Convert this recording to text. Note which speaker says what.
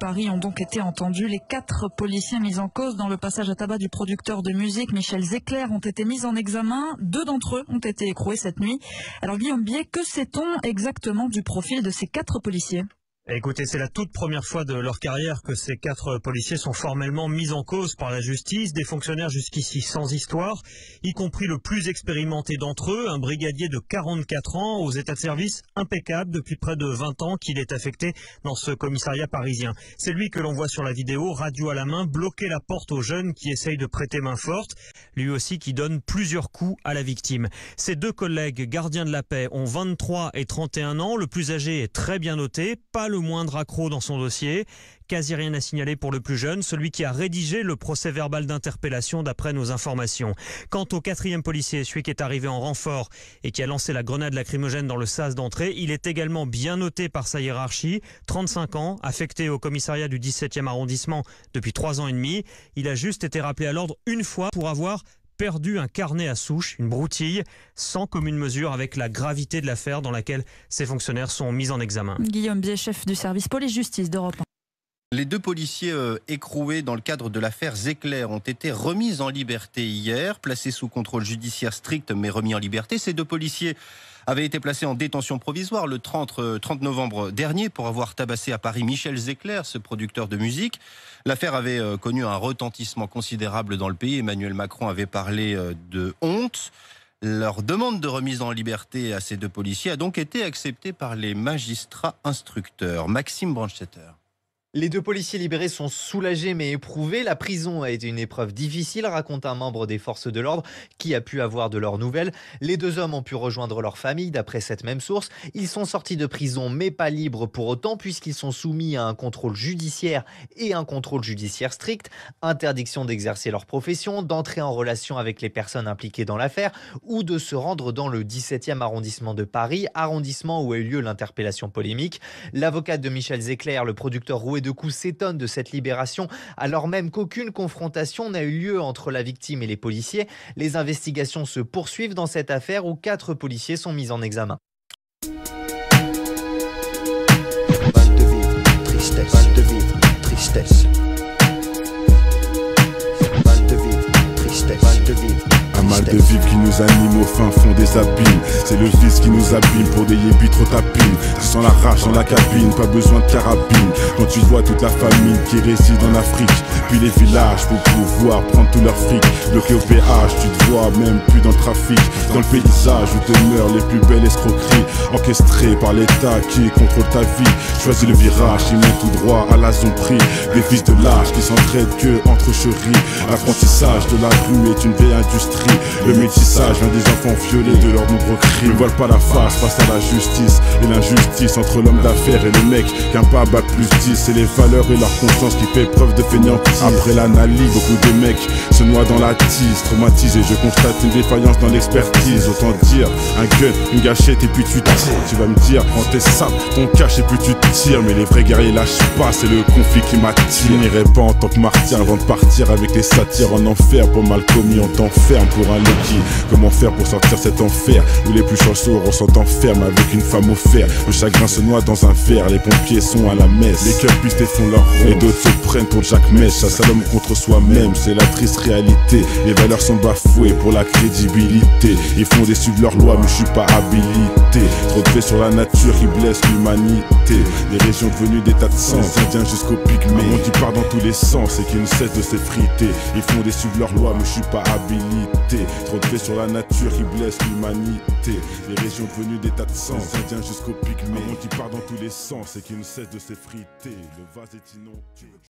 Speaker 1: Paris ont donc été entendus. Les 4 policiers mis en cause dans le passage à tabac du producteur de musique Michel Zecler ont été mis en examen. 2 d'entre eux ont été écroués cette nuit. Alors Guillaume Bier, que sait-on exactement du profil de ces 4 policiers ?
Speaker 2: Écoutez, c'est la toute première fois de leur carrière que ces 4 policiers sont formellement mis en cause par la justice, des fonctionnaires jusqu'ici sans histoire, y compris le plus expérimenté d'entre eux, un brigadier de 44 ans, aux états de service impeccables depuis près de 20 ans qu'il est affecté dans ce commissariat parisien. C'est lui que l'on voit sur la vidéo, radio à la main, bloquer la porte aux jeunes qui essayent de prêter main forte, lui aussi qui donne plusieurs coups à la victime. Ses 2 collègues gardiens de la paix ont 23 et 31 ans, le plus âgé est très bien noté, pas le moindre accroc dans son dossier, quasi rien à signaler pour le plus jeune, celui qui a rédigé le procès verbal d'interpellation d'après nos informations. Quant au 4e policier, celui qui est arrivé en renfort et qui a lancé la grenade lacrymogène dans le sas d'entrée, il est également bien noté par sa hiérarchie, 35 ans, affecté au commissariat du 17e arrondissement depuis 3 ans et demi. Il a juste été rappelé à l'ordre une fois pour avoir perdu un carnet à souche, une broutille, sans commune mesure avec la gravité de l'affaire dans laquelle ces fonctionnaires sont mis en examen.
Speaker 1: Guillaume Bier, chef du service police-justice d'Europe 1.
Speaker 3: Les 2 policiers écroués dans le cadre de l'affaire Zecler ont été remis en liberté hier, placés sous contrôle judiciaire strict mais remis en liberté. Ces 2 policiers avaient été placés en détention provisoire le 30 novembre dernier pour avoir tabassé à Paris Michel Zecler, ce producteur de musique. L'affaire avait connu un retentissement considérable dans le pays. Emmanuel Macron avait parlé de honte. Leur demande de remise en liberté à ces 2 policiers a donc été acceptée par les magistrats instructeurs. Maxime Brandstetter.
Speaker 4: Les 2 policiers libérés sont soulagés mais éprouvés. La prison a été une épreuve difficile, raconte un membre des forces de l'ordre qui a pu avoir de leurs nouvelles. Les 2 hommes ont pu rejoindre leur famille d'après cette même source. Ils sont sortis de prison mais pas libres pour autant puisqu'ils sont soumis à un contrôle judiciaire et un contrôle judiciaire strict. Interdiction d'exercer leur profession, d'entrer en relation avec les personnes impliquées dans l'affaire ou de se rendre dans le 17e arrondissement de Paris, arrondissement où a eu lieu l'interpellation polémique. L'avocate de Michel Zecler, le producteur roué de coups, s'étonne de cette libération alors même qu'aucune confrontation n'a eu lieu entre la victime et les policiers. Les investigations se poursuivent dans cette affaire où 4 policiers sont mis en examen.
Speaker 5: Mal de vivre, tristesse. Mal de vivre, tristesse. Mal de vivre, tristesse. Mal de vivre.
Speaker 6: Un mal de vivre qui nous anime au fin fond des abîmes. C'est le vice qui nous abîme pour des yébis trop tapines. Tu sens la rage dans la cabine, pas besoin de carabine. Quand tu vois toute la famille qui réside en Afrique, puis les villages pour pouvoir prendre tout leur fric. Bloqué au péage, tu te vois même plus dans le trafic. Dans le paysage où demeurent les plus belles escroqueries, orchestrées par l'État qui contrôle ta vie. Choisis le virage, ils montent tout droit à la zone prix. Des fils de lâches qui s'entraident que entre chéris. L'apprentissage de la rue est une vieille industrie. Le métissage vient des enfants violés de leurs nombreux crimes. Ne voile pas la face face à la justice et l'injustice entre l'homme d'affaires et le mec qu'un pas bac plus 10. C'est les valeurs et leur conscience qui fait preuve de fainéantise. Après l'analyse, beaucoup de mecs se noient dans la tise. Traumatisé, je constate une défaillance dans l'expertise. Autant dire, un gun, une gâchette et puis tu tires. Tu vas me dire, quand t'es sable, ton cache et puis tu tires. Mais les vrais guerriers lâchent pas, c'est le conflit qui m'attire. Je n'irai pas en tant que martyr avant de partir avec les satires en enfer. Pour mal commis, on t'enferme pour un Loki. Comment faire pour sortir cet enfer où les plus chanceux ressentent enferme avec une femme au fer. Le chagrin se noie dans un verre, les pompiers sont à la messe. Les cœurs pistés font leur rond et d'autres se prennent pour Jack Mèche. Chasse à l'homme contre soi-même, c'est la triste réalité. Les valeurs sont bafouées pour la crédibilité. Ils font des suivre leurs lois mais je suis pas habilité. Trop de faits sur la nature qui blesse l'humanité. Les régions devenues des tas de sang, indiens jusqu'au pygmée. Un monde qui part dans tous les sens et qui ne cesse de s'effriter. Ils font des suivre leurs lois mais je suis pas habilité. Trop de faits sur la nature qui blesse l'humanité. Les régions devenues des tas de sang, indiens jusqu'au pygmée. Un monde qui part dans tous les sens et qui ne cesse de s'effriter. Le vase est inondé.